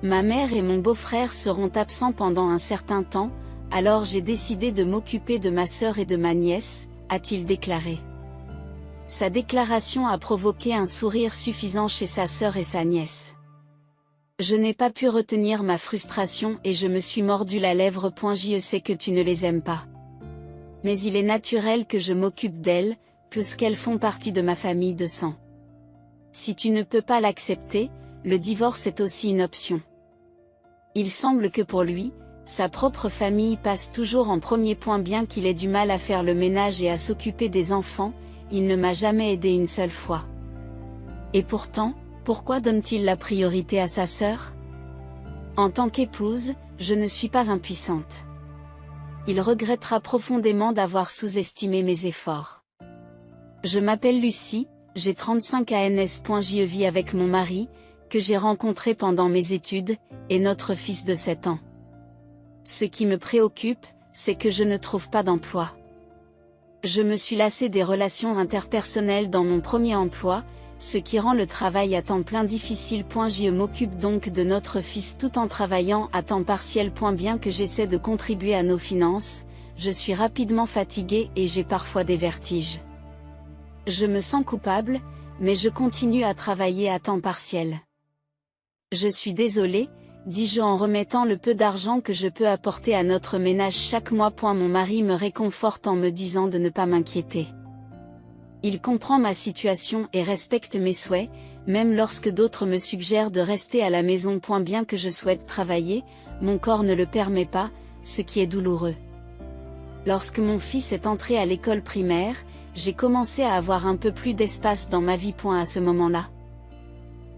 Ma mère et mon beau-frère seront absents pendant un certain temps, alors j'ai décidé de m'occuper de ma sœur et de ma nièce, a-t-il déclaré. Sa déclaration a provoqué un sourire suffisant chez sa sœur et sa nièce. Je n'ai pas pu retenir ma frustration et je me suis mordu la lèvre. Je sais que tu ne les aimes pas. Mais il est naturel que je m'occupe d'elles, puisqu'elles font partie de ma famille de sang. Si tu ne peux pas l'accepter, le divorce est aussi une option. Il semble que pour lui, sa propre famille passe toujours en premier. Bien qu'il ait du mal à faire le ménage et à s'occuper des enfants, il ne m'a jamais aidé une seule fois. Et pourtant, pourquoi donne-t-il la priorité à sa sœur? En tant qu'épouse, je ne suis pas impuissante. Il regrettera profondément d'avoir sous-estimé mes efforts. Je m'appelle Lucie, j'ai 35 ans. Je vis avec mon mari, que j'ai rencontré pendant mes études, et notre fils de 7 ans. Ce qui me préoccupe, c'est que je ne trouve pas d'emploi. Je me suis lassée des relations interpersonnelles dans mon premier emploi, ce qui rend le travail à temps plein difficile. Je m'occupe donc de notre fils tout en travaillant à temps partiel. Bien que j'essaie de contribuer à nos finances, je suis rapidement fatiguée et j'ai parfois des vertiges. Je me sens coupable, mais je continue à travailler à temps partiel. Je suis désolée, dis-je en remettant le peu d'argent que je peux apporter à notre ménage chaque mois. Mon mari me réconforte en me disant de ne pas m'inquiéter. Il comprend ma situation et respecte mes souhaits, même lorsque d'autres me suggèrent de rester à la maison. Bien que je souhaite travailler, mon corps ne le permet pas, ce qui est douloureux. Lorsque mon fils est entré à l'école primaire, j'ai commencé à avoir un peu plus d'espace dans ma vie. À ce moment-là,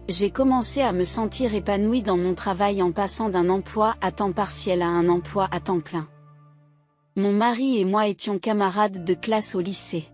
j'ai commencé à me sentir épanouie dans mon travail en passant d'un emploi à temps partiel à un emploi à temps plein. Mon mari et moi étions camarades de classe au lycée.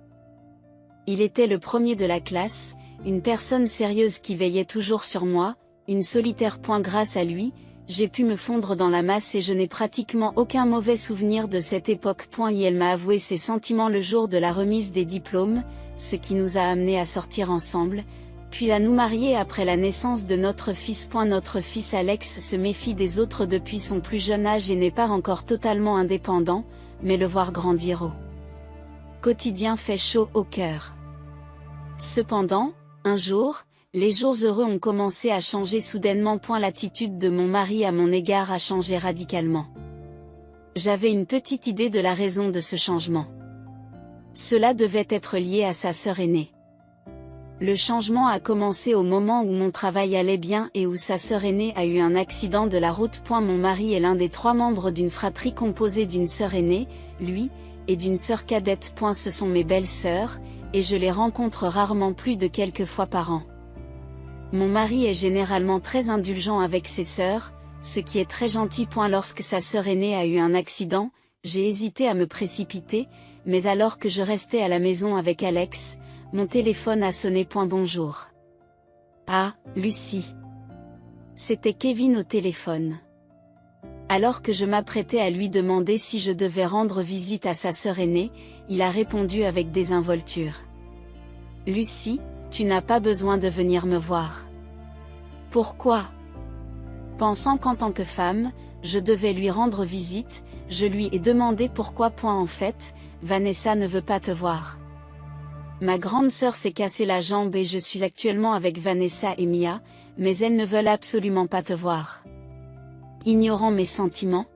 Il était le premier de la classe, une personne sérieuse qui veillait toujours sur moi, une solitaire. Grâce à lui, j'ai pu me fondre dans la masse et je n'ai pratiquement aucun mauvais souvenir de cette époque. Et elle m'a avoué ses sentiments le jour de la remise des diplômes, ce qui nous a amenés à sortir ensemble, puis à nous marier après la naissance de notre fils. Notre fils Alex se méfie des autres depuis son plus jeune âge et n'est pas encore totalement indépendant, mais le voir grandir au quotidien fait chaud au cœur. Cependant, un jour, les jours heureux ont commencé à changer soudainement. L'attitude de mon mari à mon égard a changé radicalement. J'avais une petite idée de la raison de ce changement. Cela devait être lié à sa sœur aînée. Le changement a commencé au moment où mon travail allait bien et où sa sœur aînée a eu un accident de la route. Mon mari est l'un des 3 membres d'une fratrie composée d'une sœur aînée, lui, et d'une sœur cadette. Ce sont mes belles-sœurs, et je les rencontre rarement plus de quelques fois par an. Mon mari est généralement très indulgent avec ses sœurs, ce qui est très gentil. Lorsque sa sœur aînée a eu un accident, j'ai hésité à me précipiter, mais alors que je restais à la maison avec Alex, mon téléphone a sonné. Bonjour. Ah, Lucie. C'était Kevin au téléphone. Alors que je m'apprêtais à lui demander si je devais rendre visite à sa sœur aînée, il a répondu avec désinvolture. Lucie, tu n'as pas besoin de venir me voir. Pourquoi? Pensant qu'en tant que femme, je devais lui rendre visite, je lui ai demandé pourquoi. En fait, Vanessa ne veut pas te voir. Ma grande sœur s'est cassé la jambe et je suis actuellement avec Vanessa et Mia, mais elles ne veulent absolument pas te voir. Ignorant mes sentiments?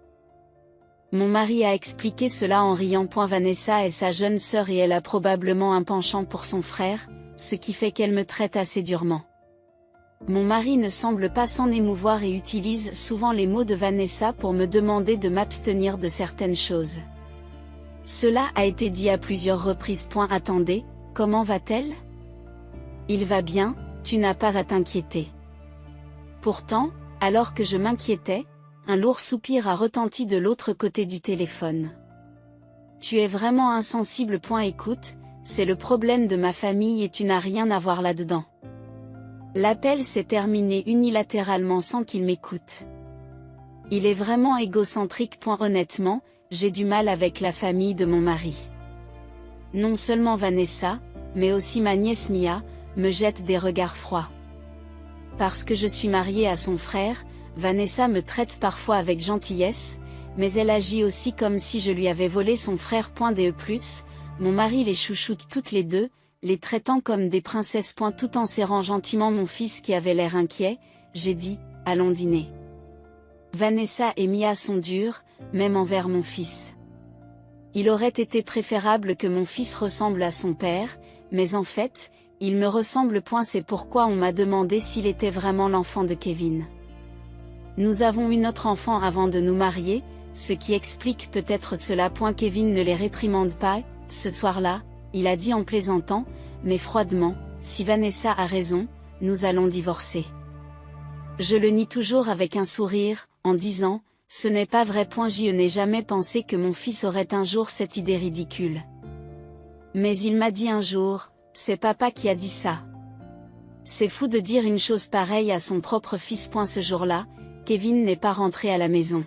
Mon mari a expliqué cela en riant. Vanessa est sa jeune sœur et elle a probablement un penchant pour son frère, ce qui fait qu'elle me traite assez durement. Mon mari ne semble pas s'en émouvoir et utilise souvent les mots de Vanessa pour me demander de m'abstenir de certaines choses. Cela a été dit à plusieurs reprises. Attendez, comment va-t-elle? Il va bien, tu n'as pas à t'inquiéter. Pourtant, alors que je m'inquiétais, un lourd soupir a retenti de l'autre côté du téléphone. Tu es vraiment insensible. Écoute, c'est le problème de ma famille et tu n'as rien à voir là-dedans. L'appel s'est terminé unilatéralement sans qu'il m'écoute. Il est vraiment égocentrique. Honnêtement, j'ai du mal avec la famille de mon mari. Non seulement Vanessa, mais aussi ma nièce Mia, me jette des regards froids. Parce que je suis mariée à son frère, Vanessa me traite parfois avec gentillesse, mais elle agit aussi comme si je lui avais volé son frère. De plus, mon mari les chouchoute toutes les deux, les traitant comme des princesses. Tout en serrant gentiment mon fils qui avait l'air inquiet, j'ai dit, allons dîner. Vanessa et Mia sont dures, même envers mon fils. Il aurait été préférable que mon fils ressemble à son père, mais en fait, il me ressemble. C'est pourquoi on m'a demandé s'il était vraiment l'enfant de Kevin. Nous avons eu notre enfant avant de nous marier, ce qui explique peut-être cela. Kevin ne les réprimande pas, ce soir-là, il a dit en plaisantant, mais froidement, si Vanessa a raison, nous allons divorcer. Je le nie toujours avec un sourire, en disant, ce n'est pas vrai. Je n'ai jamais pensé que mon fils aurait un jour cette idée ridicule. Mais il m'a dit un jour, c'est papa qui a dit ça. C'est fou de dire une chose pareille à son propre fils. Ce jour-là, Kevin n'est pas rentré à la maison.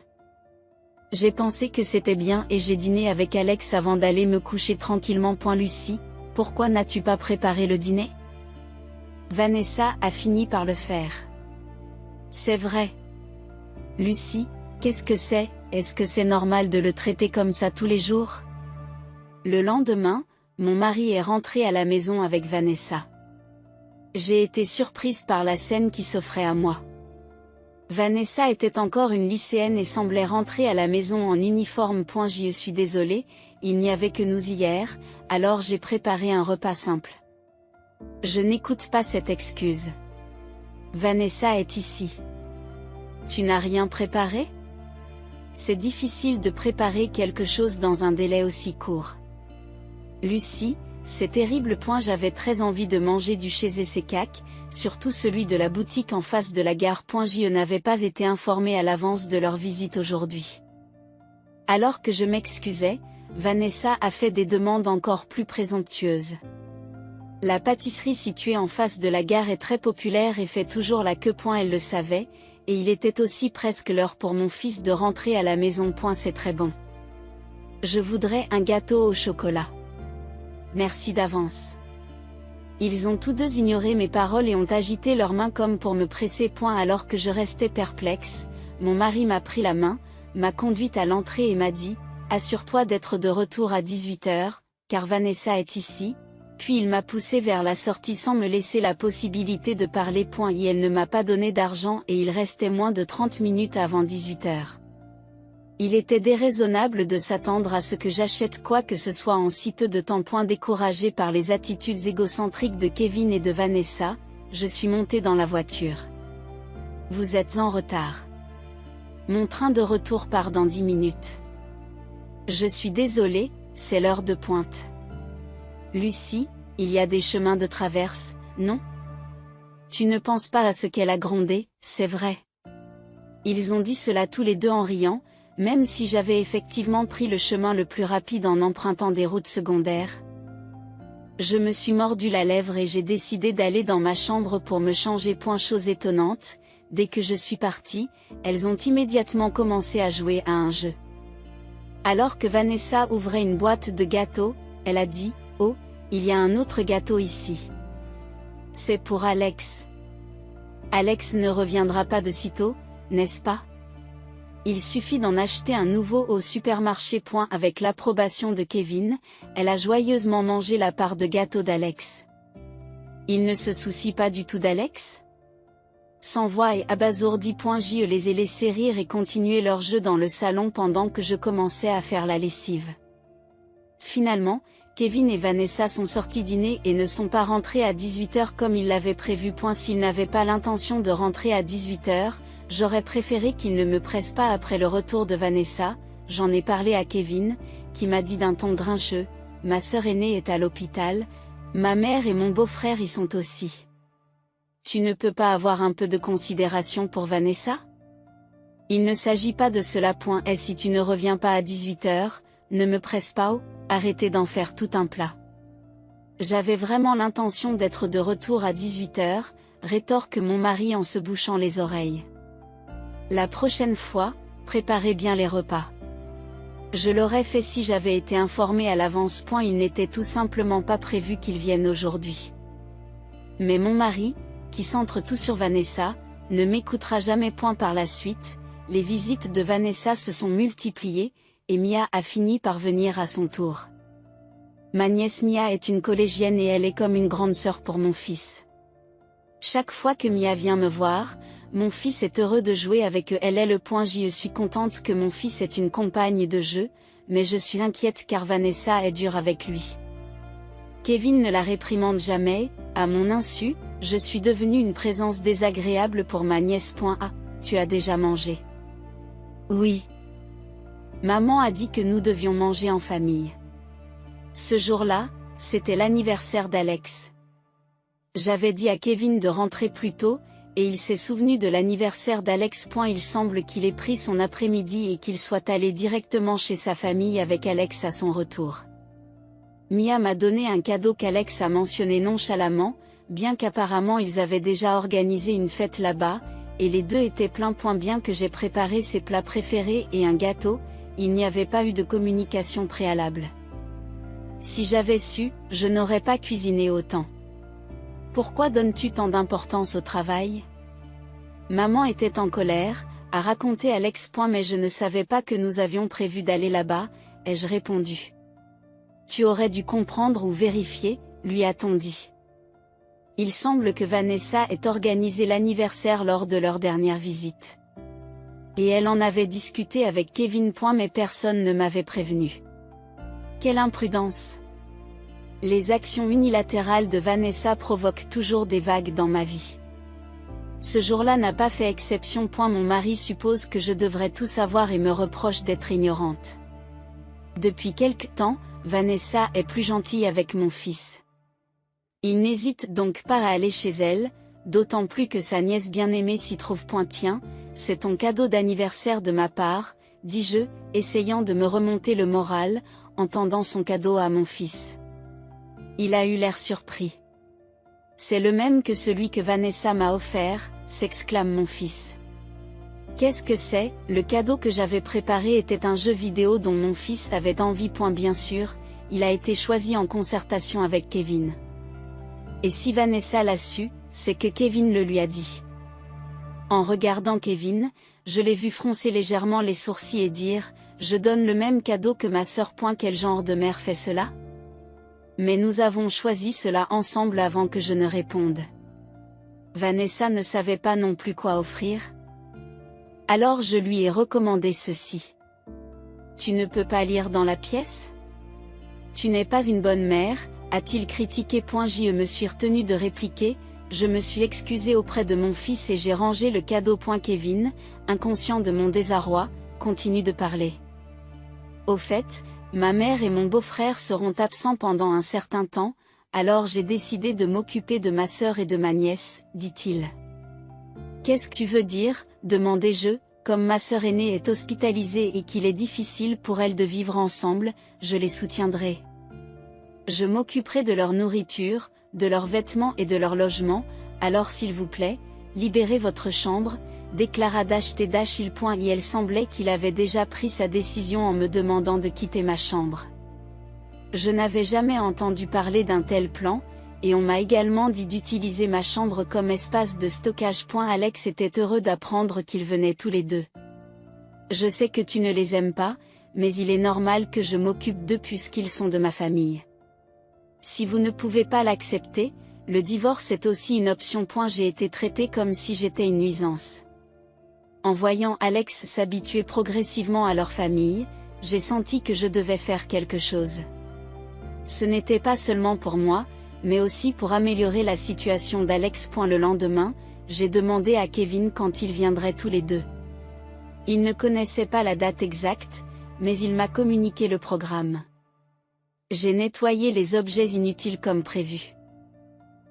J'ai pensé que c'était bien et j'ai dîné avec Alex avant d'aller me coucher tranquillement. Lucie, pourquoi n'as-tu pas préparé le dîner? Vanessa a fini par le faire. C'est vrai. Lucie, qu'est-ce que c'est? Est-ce que c'est normal de le traiter comme ça tous les jours? Le lendemain, mon mari est rentré à la maison avec Vanessa. J'ai été surprise par la scène qui s'offrait à moi. Vanessa était encore une lycéenne et semblait rentrer à la maison en uniforme. Je suis désolée, il n'y avait que nous hier, alors j'ai préparé un repas simple. Je n'écoute pas cette excuse. Vanessa est ici. Tu n'as rien préparé? C'est difficile de préparer quelque chose dans un délai aussi court. Lucie, c'est terrible. J'avais très envie de manger du chez Essekak, surtout celui de la boutique en face de la gare. Je n'avais pas été informée à l'avance de leur visite aujourd'hui. Alors que je m'excusais, Vanessa a fait des demandes encore plus présomptueuses. La pâtisserie située en face de la gare est très populaire et fait toujours la queue. Elle le savait, et il était aussi presque l'heure pour mon fils de rentrer à la maison. C'est très bon. Je voudrais un gâteau au chocolat. Merci d'avance. Ils ont tous deux ignoré mes paroles et ont agité leurs mains comme pour me presser. Alors que je restais perplexe, mon mari m'a pris la main, m'a conduite à l'entrée et m'a dit, assure-toi d'être de retour à 18h, car Vanessa est ici. Puis il m'a poussé vers la sortie sans me laisser la possibilité de parler. Et elle ne m'a pas donné d'argent et il restait moins de 30 minutes avant 18h. Il était déraisonnable de s'attendre à ce que j'achète quoi que ce soit en si peu de temps. Découragé par les attitudes égocentriques de Kevin et de Vanessa, je suis montée dans la voiture. Vous êtes en retard. Mon train de retour part dans 10 minutes. Je suis désolée, c'est l'heure de pointe. Lucie, il y a des chemins de traverse, non? Tu ne penses pas à ce qu'elle a grondé, c'est vrai. Ils ont dit cela tous les deux en riant, même si j'avais effectivement pris le chemin le plus rapide en empruntant des routes secondaires. Je me suis mordu la lèvre et j'ai décidé d'aller dans ma chambre pour me changer. Chose étonnante, dès que je suis partie, elles ont immédiatement commencé à jouer à un jeu. Alors que Vanessa ouvrait une boîte de gâteaux, elle a dit, oh, il y a un autre gâteau ici. C'est pour Alex. Alex ne reviendra pas de sitôt, n'est-ce pas? Il suffit d'en acheter un nouveau au supermarché. Avec l'approbation de Kevin, elle a joyeusement mangé la part de gâteau d'Alex. Il ne se soucie pas du tout d'Alex? Sans voix et abasourdi. Je les ai laissés rire et continuer leur jeu dans le salon pendant que je commençais à faire la lessive. Finalement, Kevin et Vanessa sont sortis dîner et ne sont pas rentrés à 18h comme ils l'avaient prévu. S'ils n'avaient pas l'intention de rentrer à 18h, j'aurais préféré qu'ils ne me pressent pas après le retour de Vanessa. J'en ai parlé à Kevin, qui m'a dit d'un ton grincheux, ma sœur aînée est à l'hôpital, ma mère et mon beau-frère y sont aussi. Tu ne peux pas avoir un peu de considération pour Vanessa? Il ne s'agit pas de cela. Et si tu ne reviens pas à 18h, ne me presse pas, arrêtez d'en faire tout un plat. J'avais vraiment l'intention d'être de retour à 18h, rétorque mon mari en se bouchant les oreilles. La prochaine fois, préparez bien les repas. Je l'aurais fait si j'avais été informée à l'avance. Il n'était tout simplement pas prévu qu'ils viennent aujourd'hui. Mais mon mari, qui centre tout sur Vanessa, ne m'écoutera jamais point par la suite. Les visites de Vanessa se sont multipliées, et Mia a fini par venir à son tour. Ma nièce Mia est une collégienne et elle est comme une grande sœur pour mon fils. Chaque fois que Mia vient me voir, mon fils est heureux de jouer avec elle. Je suis contente que mon fils ait une compagne de jeu, mais je suis inquiète car Vanessa est dure avec lui. Kevin ne la réprimande jamais, à mon insu, je suis devenue une présence désagréable pour ma nièce. Tu as déjà mangé? Oui. Maman a dit que nous devions manger en famille. Ce jour-là, c'était l'anniversaire d'Alex. J'avais dit à Kevin de rentrer plus tôt, et il s'est souvenu de l'anniversaire d'Alex. Il semble qu'il ait pris son après-midi et qu'il soit allé directement chez sa famille avec Alex à son retour. Mia m'a donné un cadeau qu'Alex a mentionné nonchalamment, bien qu'apparemment ils avaient déjà organisé une fête là-bas, et les deux étaient pleins. Bien que j'ai préparé ses plats préférés et un gâteau, il n'y avait pas eu de communication préalable. Si j'avais su, je n'aurais pas cuisiné autant. Pourquoi donnes-tu tant d'importance au travail? Maman était en colère, a raconté Alex. Mais je ne savais pas que nous avions prévu d'aller là-bas, ai-je répondu. Tu aurais dû comprendre ou vérifier, lui a-t-on dit. Il semble que Vanessa ait organisé l'anniversaire lors de leur dernière visite. Et elle en avait discuté avec Kevin. Mais personne ne m'avait prévenu. Quelle imprudence! Les actions unilatérales de Vanessa provoquent toujours des vagues dans ma vie. Ce jour-là n'a pas fait exception. Mon mari suppose que je devrais tout savoir et me reproche d'être ignorante. Depuis quelque temps, Vanessa est plus gentille avec mon fils. Il n'hésite donc pas à aller chez elle, d'autant plus que sa nièce bien-aimée s'y trouve. Tiens, c'est ton cadeau d'anniversaire de ma part, dis-je, essayant de me remonter le moral, en tendant son cadeau à mon fils. Il a eu l'air surpris. C'est le même que celui que Vanessa m'a offert, s'exclame mon fils. Qu'est-ce que c'est? Le cadeau que j'avais préparé était un jeu vidéo dont mon fils avait envie. Bien sûr, il a été choisi en concertation avec Kevin. Et si Vanessa l'a su, c'est que Kevin le lui a dit. En regardant Kevin, je l'ai vu froncer légèrement les sourcils et dire, je donne le même cadeau que ma sœur. Quel genre de mère fait cela? Mais nous avons choisi cela ensemble avant que je ne réponde. Vanessa ne savait pas non plus quoi offrir. Alors je lui ai recommandé ceci. Tu ne peux pas lire dans la pièce? Tu n'es pas une bonne mère, a-t-il critiqué. Je me suis retenu de répliquer, je me suis excusé auprès de mon fils et j'ai rangé le cadeau. Kevin, inconscient de mon désarroi, continue de parler. Au fait, ma mère et mon beau-frère seront absents pendant un certain temps, alors j'ai décidé de m'occuper de ma sœur et de ma nièce, dit-il. Qu'est-ce que tu veux dire, demandai-je, comme ma sœur aînée est hospitalisée et qu'il est difficile pour elle de vivre ensemble, je les soutiendrai. Je m'occuperai de leur nourriture, de leurs vêtements et de leur logement, alors s'il vous plaît, libérez votre chambre, déclara il. Elle semblait qu'il avait déjà pris sa décision en me demandant de quitter ma chambre. Je n'avais jamais entendu parler d'un tel plan, et on m'a également dit d'utiliser ma chambre comme espace de stockage. Alex était heureux d'apprendre qu'ils venaient tous les deux. Je sais que tu ne les aimes pas, mais il est normal que je m'occupe d'eux puisqu'ils sont de ma famille. Si vous ne pouvez pas l'accepter, le divorce est aussi une option. J'ai été traitée comme si j'étais une nuisance. En voyant Alex s'habituer progressivement à leur famille, j'ai senti que je devais faire quelque chose. Ce n'était pas seulement pour moi, mais aussi pour améliorer la situation d'Alex. Le lendemain, j'ai demandé à Kevin quand ils viendraient tous les deux. Il ne connaissait pas la date exacte, mais il m'a communiqué le programme. J'ai nettoyé les objets inutiles comme prévu.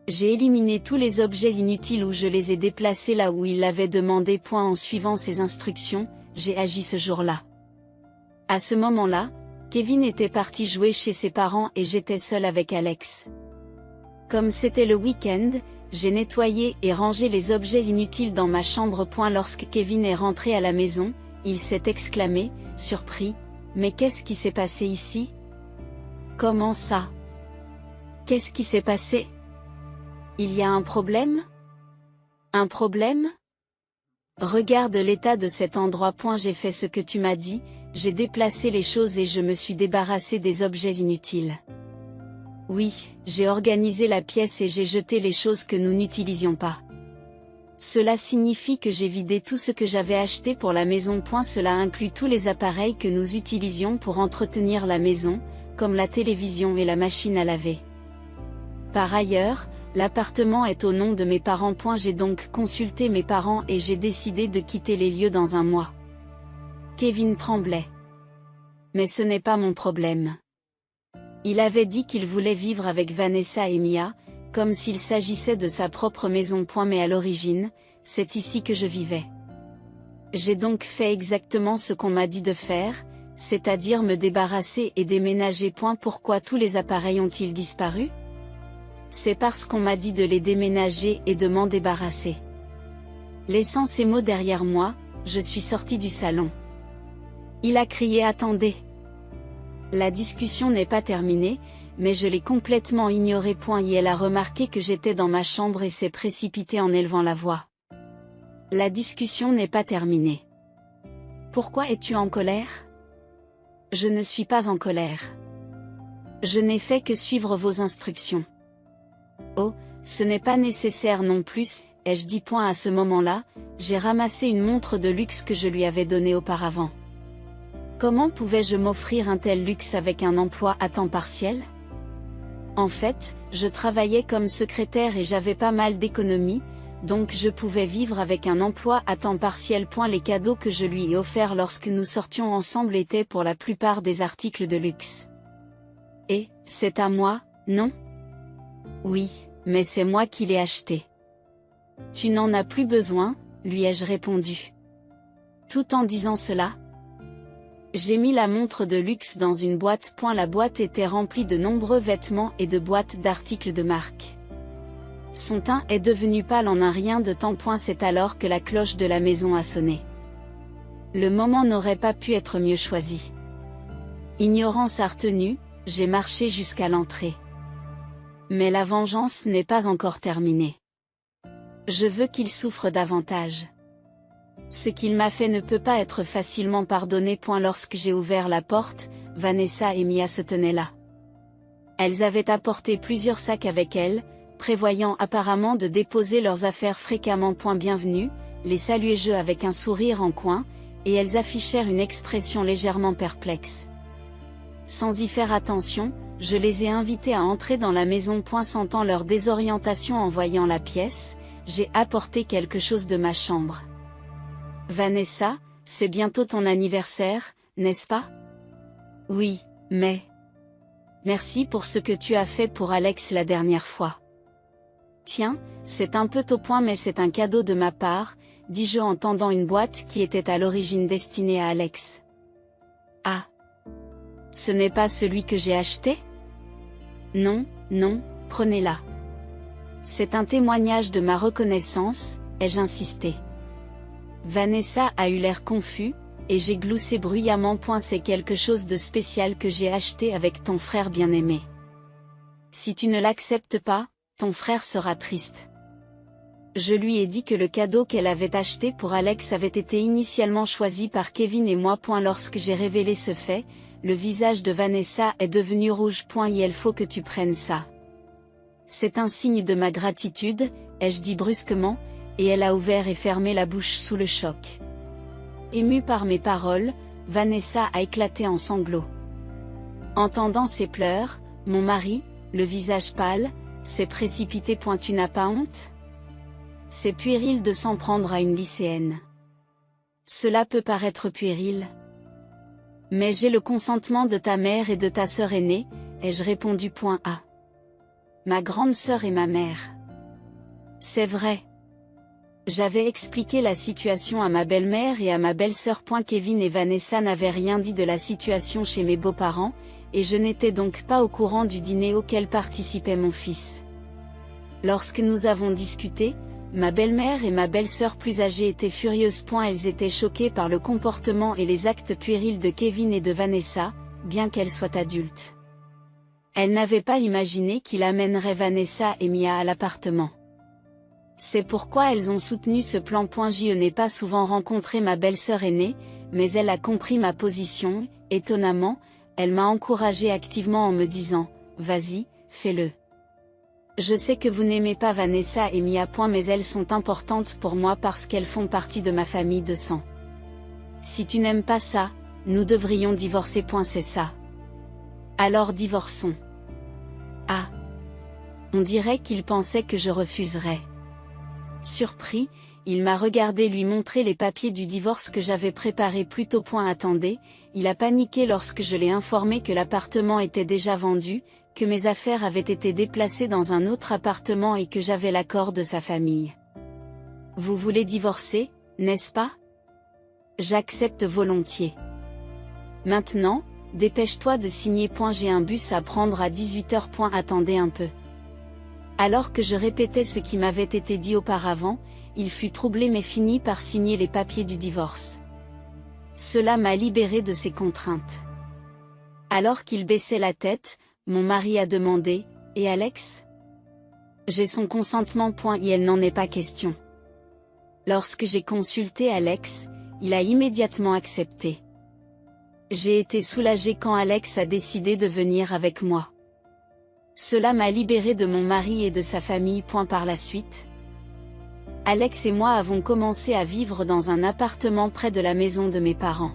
J'ai éliminé tous les objets inutiles ou je les ai déplacés là où il l'avait demandé. En suivant ses instructions, j'ai agi ce jour-là. À ce moment-là, Kevin était parti jouer chez ses parents et j'étais seule avec Alex. Comme c'était le week-end, j'ai nettoyé et rangé les objets inutiles dans ma chambre. Lorsque Kevin est rentré à la maison, il s'est exclamé, surpris, « Mais qu'est-ce qui s'est passé ici? Comment ça? Qu'est-ce qui s'est passé? Il y a un problème? Un problème? Regarde l'état de cet endroit. J'ai fait ce que tu m'as dit, j'ai déplacé les choses et je me suis débarrassé des objets inutiles. Oui, j'ai organisé la pièce et j'ai jeté les choses que nous n'utilisions pas. Cela signifie que j'ai vidé tout ce que j'avais acheté pour la maison. Cela inclut tous les appareils que nous utilisions pour entretenir la maison, comme la télévision et la machine à laver. Par ailleurs, l'appartement est au nom de mes parents. J'ai donc consulté mes parents et j'ai décidé de quitter les lieux dans un mois. Kevin tremblait. Mais ce n'est pas mon problème. Il avait dit qu'il voulait vivre avec Vanessa et Mia, comme s'il s'agissait de sa propre maison. Mais à l'origine, c'est ici que je vivais. J'ai donc fait exactement ce qu'on m'a dit de faire, c'est-à-dire me débarrasser et déménager. Pourquoi tous les appareils ont-ils disparu? C'est parce qu'on m'a dit de les déménager et de m'en débarrasser. Laissant ces mots derrière moi, je suis sortie du salon. Il a crié « Attendez !» La discussion n'est pas terminée, mais je l'ai complètement ignorée. Et elle a remarqué que j'étais dans ma chambre et s'est précipitée en élevant la voix. La discussion n'est pas terminée. Pourquoi es-tu en colère? Je ne suis pas en colère. Je n'ai fait que suivre vos instructions. Oh, ce n'est pas nécessaire non plus, ai-je dit. À ce moment-là, j'ai ramassé une montre de luxe que je lui avais donnée auparavant. Comment pouvais-je m'offrir un tel luxe avec un emploi à temps partiel? En fait, je travaillais comme secrétaire et j'avais pas mal d'économies, donc je pouvais vivre avec un emploi à temps partiel. Les cadeaux que je lui ai offerts lorsque nous sortions ensemble étaient pour la plupart des articles de luxe. Et, c'est à moi, non? Oui, mais c'est moi qui l'ai acheté. Tu n'en as plus besoin, lui ai-je répondu. Tout en disant cela, j'ai mis la montre de luxe dans une boîte. La boîte était remplie de nombreux vêtements et de boîtes d'articles de marque. Son teint est devenu pâle en un rien de temps. C'est alors que la cloche de la maison a sonné. Le moment n'aurait pas pu être mieux choisi. Ignorant sa retenue, j'ai marché jusqu'à l'entrée. Mais la vengeance n'est pas encore terminée. Je veux qu'il souffre davantage. Ce qu'il m'a fait ne peut pas être facilement pardonné. Lorsque j'ai ouvert la porte, Vanessa et Mia se tenaient là. Elles avaient apporté plusieurs sacs avec elles, prévoyant apparemment de déposer leurs affaires fréquemment. Bienvenue, les saluai-je avec un sourire en coin, et elles affichèrent une expression légèrement perplexe. Sans y faire attention, je les ai invitées à entrer dans la maison. Sentant leur désorientation en voyant la pièce, j'ai apporté quelque chose de ma chambre. Vanessa, c'est bientôt ton anniversaire, n'est-ce pas? Oui, mais... Merci pour ce que tu as fait pour Alex la dernière fois. Tiens, c'est un peu tôt. Mais c'est un cadeau de ma part, dis-je en tendant une boîte qui était à l'origine destinée à Alex. Ah! Ce n'est pas celui que j'ai acheté? Non, non, prenez-la. C'est un témoignage de ma reconnaissance, ai-je insisté. Vanessa a eu l'air confus, et j'ai gloussé bruyamment. C'est quelque chose de spécial que j'ai acheté avec ton frère bien-aimé. Si tu ne l'acceptes pas, ton frère sera triste. Je lui ai dit que le cadeau qu'elle avait acheté pour Alex avait été initialement choisi par Kevin et moi. Lorsque j'ai révélé ce fait, le visage de Vanessa est devenu rouge. Il faut que tu prennes ça. C'est un signe de ma gratitude, ai-je dit brusquement, et elle a ouvert et fermé la bouche sous le choc. Émue par mes paroles, Vanessa a éclaté en sanglots. Entendant ses pleurs, mon mari, le visage pâle, s'est précipité. Tu n'as pas honte? C'est puéril de s'en prendre à une lycéenne. Cela peut paraître puéril. Mais j'ai le consentement de ta mère et de ta sœur aînée, ai-je répondu. Ma grande sœur et ma mère. C'est vrai. J'avais expliqué la situation à ma belle-mère et à ma belle-sœur. Kevin et Vanessa n'avaient rien dit de la situation chez mes beaux-parents, et je n'étais donc pas au courant du dîner auquel participait mon fils. Lorsque nous avons discuté, ma belle-mère et ma belle-sœur plus âgées étaient furieuses. Elles étaient choquées par le comportement et les actes puérils de Kevin et de Vanessa, bien qu'elles soient adultes. Elles n'avaient pas imaginé qu'il amènerait Vanessa et Mia à l'appartement. C'est pourquoi elles ont soutenu ce plan. Je n'ai pas souvent rencontré ma belle-sœur aînée, mais elle a compris ma position. Étonnamment, elle m'a encouragé activement en me disant « Vas-y, fais-le. Je sais que vous n'aimez pas Vanessa et Mia. Mais elles sont importantes pour moi parce qu'elles font partie de ma famille de sang. Si tu n'aimes pas ça, nous devrions divorcer. C'est ça. Alors divorçons. » Ah. On dirait qu'il pensait que je refuserais. Surpris, il m'a regardé lui montrer les papiers du divorce que j'avais préparés plus tôt. Attendez, il a paniqué lorsque je l'ai informé que l'appartement était déjà vendu, que mes affaires avaient été déplacées dans un autre appartement et que j'avais l'accord de sa famille. Vous voulez divorcer, n'est-ce pas? J'accepte volontiers. Maintenant, dépêche-toi de signer. J'ai un bus à prendre à 18h. Attendez un peu. Alors que je répétais ce qui m'avait été dit auparavant, il fut troublé mais finit par signer les papiers du divorce. Cela m'a libéré de ses contraintes. Alors qu'il baissait la tête, mon mari a demandé « Et Alex ?» J'ai son consentement. Et elle n'en est pas question. Lorsque j'ai consulté Alex, il a immédiatement accepté. J'ai été soulagée quand Alex a décidé de venir avec moi. Cela m'a libérée de mon mari et de sa famille. Par la suite, Alex et moi avons commencé à vivre dans un appartement près de la maison de mes parents.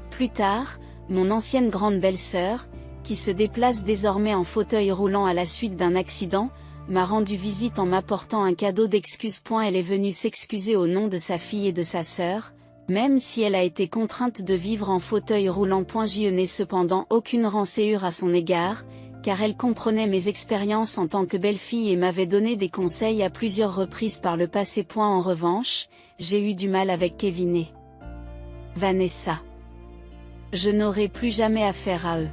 Plus tard, mon ancienne grande belle-sœur, qui se déplace désormais en fauteuil roulant à la suite d'un accident, m'a rendu visite en m'apportant un cadeau d'excuses. Elle est venue s'excuser au nom de sa fille et de sa sœur, même si elle a été contrainte de vivre en fauteuil roulant. Je n'ai cependant aucune rancœur à son égard, car elle comprenait mes expériences en tant que belle-fille et m'avait donné des conseils à plusieurs reprises par le passé. En revanche, j'ai eu du mal avec Kevin et Vanessa. Je n'aurai plus jamais affaire à eux.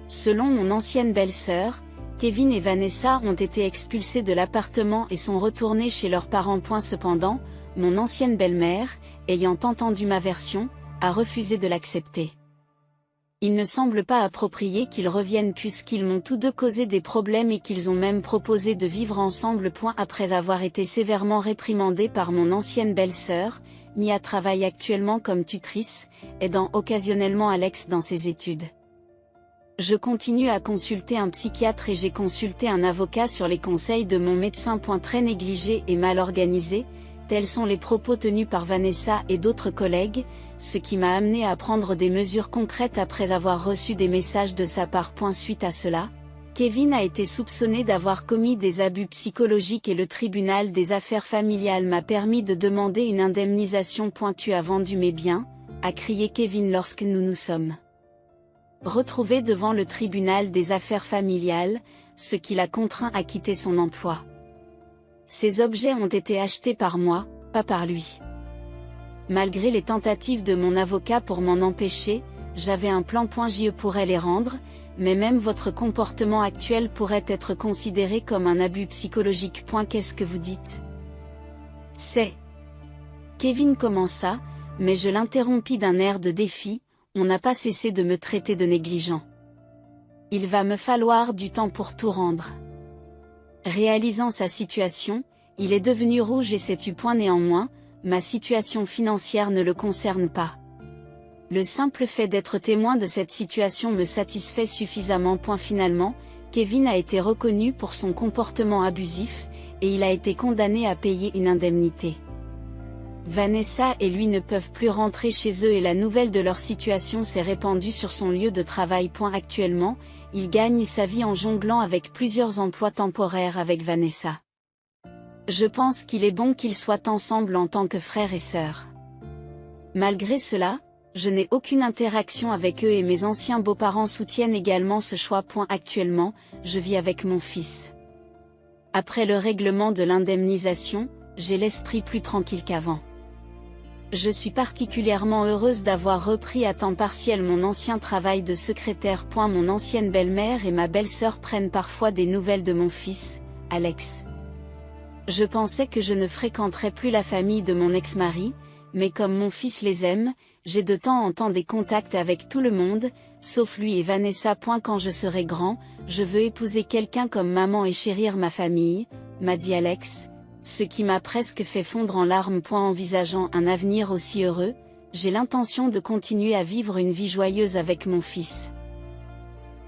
Selon mon ancienne belle-sœur, Kevin et Vanessa ont été expulsés de l'appartement et sont retournés chez leurs parents. Cependant, mon ancienne belle-mère, ayant entendu ma version, a refusé de l'accepter. Il ne semble pas approprié qu'ils reviennent puisqu'ils m'ont tous deux causé des problèmes et qu'ils ont même proposé de vivre ensemble. Après avoir été sévèrement réprimandés par mon ancienne belle-sœur, Mia travaille actuellement comme tutrice, aidant occasionnellement Alex dans ses études. Je continue à consulter un psychiatre et j'ai consulté un avocat sur les conseils de mon médecin. Très négligé et mal organisé, tels sont les propos tenus par Vanessa et d'autres collègues, ce qui m'a amené à prendre des mesures concrètes après avoir reçu des messages de sa part. Suite à cela, Kevin a été soupçonné d'avoir commis des abus psychologiques et le tribunal des affaires familiales m'a permis de demander une indemnisation. Tu as vendu mes biens, a crié Kevin lorsque nous nous sommes retrouvés devant le tribunal des affaires familiales, ce qui l'a contraint à quitter son emploi. Ces objets ont été achetés par moi, pas par lui. Malgré les tentatives de mon avocat pour m'en empêcher, j'avais un plan. Je pourrais les rendre, mais même votre comportement actuel pourrait être considéré comme un abus psychologique. Qu'est-ce que vous dites? C'est. Kevin commença, mais je l'interrompis d'un air de défi. On n'a pas cessé de me traiter de négligent. Il va me falloir du temps pour tout rendre. Réalisant sa situation, il est devenu rouge et s'est tu. Néanmoins, ma situation financière ne le concerne pas. Le simple fait d'être témoin de cette situation me satisfait suffisamment. Finalement, Kevin a été reconnu pour son comportement abusif, et il a été condamné à payer une indemnité. Vanessa et lui ne peuvent plus rentrer chez eux et la nouvelle de leur situation s'est répandue sur son lieu de travail. Actuellement, il gagne sa vie en jonglant avec plusieurs emplois temporaires avec Vanessa. Je pense qu'il est bon qu'ils soient ensemble en tant que frères et sœurs. Malgré cela, je n'ai aucune interaction avec eux et mes anciens beaux-parents soutiennent également ce choix. Actuellement, je vis avec mon fils. Après le règlement de l'indemnisation, j'ai l'esprit plus tranquille qu'avant. Je suis particulièrement heureuse d'avoir repris à temps partiel mon ancien travail de secrétaire. Mon ancienne belle-mère et ma belle-sœur prennent parfois des nouvelles de mon fils, Alex. Je pensais que je ne fréquenterais plus la famille de mon ex-mari, mais comme mon fils les aime, j'ai de temps en temps des contacts avec tout le monde, sauf lui et Vanessa. Quand je serai grand, je veux épouser quelqu'un comme maman et chérir ma famille, m'a dit Alex, Ce qui m'a presque fait fondre en larmes. Envisageant un avenir aussi heureux, j'ai l'intention de continuer à vivre une vie joyeuse avec mon fils.